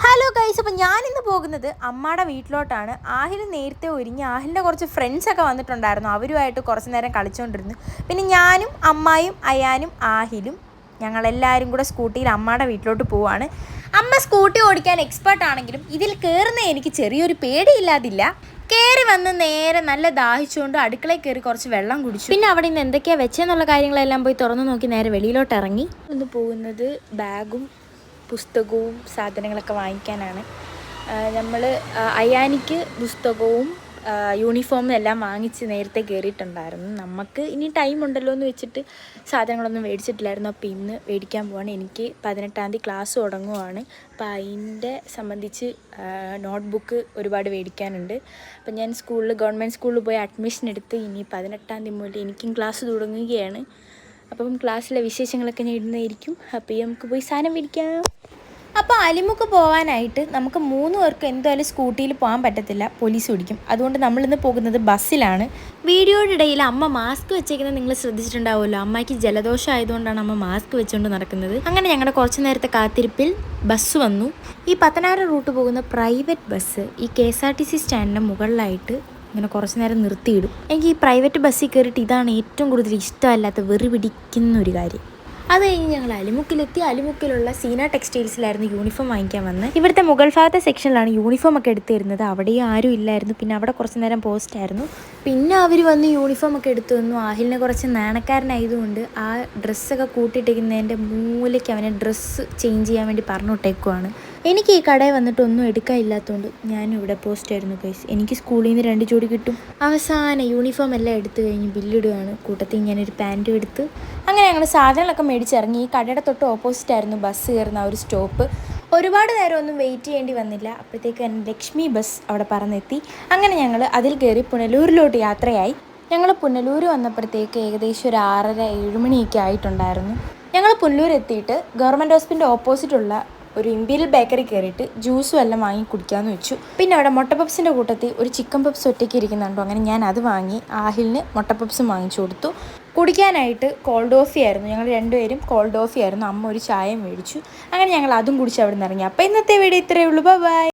Hello guys, അപ്പോൾ ഞാനിന്ന് പോകുന്നത് അമ്മയുടെ വീട്ടിലോട്ടാണ്. ആഹിൽ നേരത്തെ ഒരുങ്ങി. ആഹിലിൻ്റെ കുറച്ച് ഫ്രണ്ട്സൊക്കെ വന്നിട്ടുണ്ടായിരുന്നു. അവരുമായിട്ട് കുറച്ച് നേരം കളിച്ചുകൊണ്ടിരുന്നു. പിന്നെ ഞാനും അമ്മായും അയാനും ആഹിലും ഞങ്ങളെല്ലാവരും കൂടെ സ്കൂട്ടിയിൽ അമ്മയുടെ വീട്ടിലോട്ട് പോവുകയാണ്. അമ്മ സ്കൂട്ടി ഓടിക്കാൻ എക്സ്പേർട്ട് ആണെങ്കിലും ഇതിൽ കയറുന്ന എനിക്ക് ചെറിയൊരു പേടിയില്ലാതില്ല. കയറി വന്ന് നേരെ നല്ല ദാഹിച്ചുകൊണ്ട് അടുക്കളയിൽ കയറി കുറച്ച് വെള്ളം കുടിച്ചു. പിന്നെ അവിടെ നിന്ന് എന്തൊക്കെയാണ് വെച്ചെന്നുള്ള കാര്യങ്ങളെല്ലാം പോയി തുറന്നു നോക്കി നേരെ വെളിയിലോട്ട് ഇറങ്ങി. ഒന്ന് പോകുന്നത് ബാഗും പുസ്തകവും സാധനങ്ങളൊക്കെ വാങ്ങിക്കാനാണ്. നമ്മൾ അയാനിക്ക് പുസ്തകവും യൂണിഫോമും എല്ലാം വാങ്ങിച്ച് നേരത്തെ കയറിയിട്ടുണ്ടായിരുന്നു. നമുക്ക് ഇനി ടൈം ഉണ്ടല്ലോ എന്ന് വെച്ചിട്ട് സാധനങ്ങളൊന്നും മേടിച്ചിട്ടില്ലായിരുന്നു. അപ്പോൾ ഇന്ന് മേടിക്കാൻ പോവാണ്. എനിക്ക് 18-ാം തീയതി ക്ലാസ് തുടങ്ങുവാണ്. അപ്പോൾ അതിൻ്റെ സംബന്ധിച്ച് നോട്ട്ബുക്ക് ഒരുപാട് മേടിക്കാനുണ്ട്. അപ്പം ഞാൻ ഗവൺമെൻറ് സ്കൂളിൽ പോയി അഡ്മിഷൻ എടുത്ത് ഇനി 18-ാം തീയതി മുതൽ എനിക്കും ക്ലാസ് തുടങ്ങുകയാണ്. അപ്പം ക്ലാസ്സിലെ വിശേഷങ്ങളൊക്കെ ഞാൻ ഇടുന്നതായിരിക്കും. അപ്പോൾ നമുക്ക് പോയി സാധനം മേടിക്കാം. അപ്പോൾ അലിമുക്ക് പോകാനായിട്ട് നമുക്ക് 3 പേർക്ക് എന്തായാലും സ്കൂട്ടിയിൽ പോകാൻ പറ്റത്തില്ല, പോലീസ് പിടിക്കും. അതുകൊണ്ട് നമ്മളിന്ന് പോകുന്നത് ബസ്സിലാണ്. വീഡിയോയുടെ ഇടയിൽ അമ്മ മാസ്ക് വെച്ചേക്കുന്നത് നിങ്ങൾ ശ്രദ്ധിച്ചിട്ടുണ്ടാവുമല്ലോ. അമ്മയ്ക്ക് ജലദോഷം ആയതുകൊണ്ടാണ് അമ്മ മാസ്ക് വെച്ചുകൊണ്ട് നടക്കുന്നത്. അങ്ങനെ ഞങ്ങളുടെ കുറച്ച് നേരത്തെ കാത്തിരിപ്പിൽ ബസ് വന്നു. ഈ പത്തനാപുരം റൂട്ട് പോകുന്ന പ്രൈവറ്റ് ബസ് ഈ KSRTC സ്റ്റാൻഡിൻ്റെ മുകളിലായിട്ട് ഇങ്ങനെ കുറച്ച് നേരം നിർത്തിയിടും. എനിക്ക് ഈ പ്രൈവറ്റ് ബസ്സിൽ കയറിയിട്ട് ഇതാണ് ഏറ്റവും കൂടുതൽ ഇഷ്ടമല്ലാത്ത വെറി പിടിക്കുന്ന ഒരു കാര്യം. അത് കഴിഞ്ഞ് ഞങ്ങൾ അലിമുക്കിലെത്തി. അലിമുക്കിലുള്ള സീന ടെക്സ്റ്റൈൽസിലായിരുന്നു യൂണിഫോം വാങ്ങിക്കാൻ വന്നത്. ഇവിടുത്തെ മുകൾ ഭാഗത്തെ സെക്ഷനിലാണ് യൂണിഫോം ഒക്കെ എടുത്തു തരുന്നത്. അവിടെയും ആരും ഇല്ലായിരുന്നു. പിന്നെ അവിടെ കുറച്ച് നേരം പോസ്റ്റായിരുന്നു. പിന്നെ അവർ വന്ന് യൂണിഫോം ഒക്കെ എടുത്തു തന്നു. ആഹിലിനെ കുറച്ച് നാണക്കാരനായതുകൊണ്ട് ആ ഡ്രസ്സൊക്കെ കൂട്ടിയിട്ടിരിക്കുന്നതിൻ്റെ മൂലയ്ക്ക് അവനെ ഡ്രസ്സ് ചേഞ്ച് ചെയ്യാൻ വേണ്ടി പറഞ്ഞു വിട്ടേക്കുവാണ്. എനിക്ക് ഈ കടയിൽ വന്നിട്ട് ഒന്നും എടുക്കാനില്ലാത്തതുകൊണ്ട് ഞാനും ഇവിടെ പോസ്റ്റായിരുന്നു ഗൈസ്. എനിക്ക് സ്കൂളിൽ നിന്ന് 2 ജോഡി കിട്ടും. അവസാനം യൂണിഫോം എല്ലാം എടുത്തു കഴിഞ്ഞ് ബില്ലിടുകയാണ്. കൂട്ടത്തിൽ ഞാനൊരു പാൻറ്റും എടുത്ത് അങ്ങനെ ഞങ്ങൾ സാധനങ്ങളൊക്കെ മേടിച്ചിറങ്ങി. ഈ കടയുടെ തൊട്ട് ഓപ്പോസിറ്റായിരുന്നു ബസ് കയറുന്ന ഒരു സ്റ്റോപ്പ്. ഒരുപാട് നേരം ഒന്നും വെയിറ്റ് ചെയ്യേണ്ടി വന്നില്ല. അപ്പോഴത്തേക്ക് തന്നെ ലക്ഷ്മി ബസ് അവിടെ പറന്നെത്തി. അങ്ങനെ ഞങ്ങൾ അതിൽ കയറി പുനലൂരിലോട്ട് യാത്രയായി. ഞങ്ങൾ പുനലൂർ വന്നപ്പോഴത്തേക്ക് ഏകദേശം ഒരു 6:30-7 മണിയൊക്കെ ആയിട്ടുണ്ടായിരുന്നു. ഞങ്ങൾ പുനലൂർ എത്തിയിട്ട് ഗവൺമെൻറ് ഹോസ്പിറ്റലിൻ്റെ ഓപ്പോസിറ്റുള്ള ഒരു ഇമ്പീരിയൽ ബേക്കറി കയറിയിട്ട് ജ്യൂസും എല്ലാം വാങ്ങി കുടിക്കാമെന്ന് വെച്ചു. പിന്നെ അവിടെ മുട്ട പപ്സിൻ്റെ കൂട്ടത്തിൽ ഒരു ചിക്കൻ പപ്സ് ഒറ്റയ്ക്ക് ഇരിക്കുന്നുണ്ടോ. അങ്ങനെ ഞാൻ അത് വാങ്ങി ആഹിലിന് മുട്ട പപ്സും വാങ്ങിച്ചു കൊടുത്തു. കുടിക്കാനായിട്ട് കോൾഡ് കോഫി ആയിരുന്നു. ഞങ്ങൾ 2 പേരും കോൾഡ് കോഫി ആയിരുന്നു. അമ്മ ഒരു ചായയും മേടിച്ചു. അങ്ങനെ ഞങ്ങൾ അതും കുടിച്ച് അവിടെ നിന്ന് ഇറങ്ങി. അപ്പോൾ ഇന്നത്തെ വീഡിയോ ഇത്രയേ ഉള്ളൂ. ബൈ.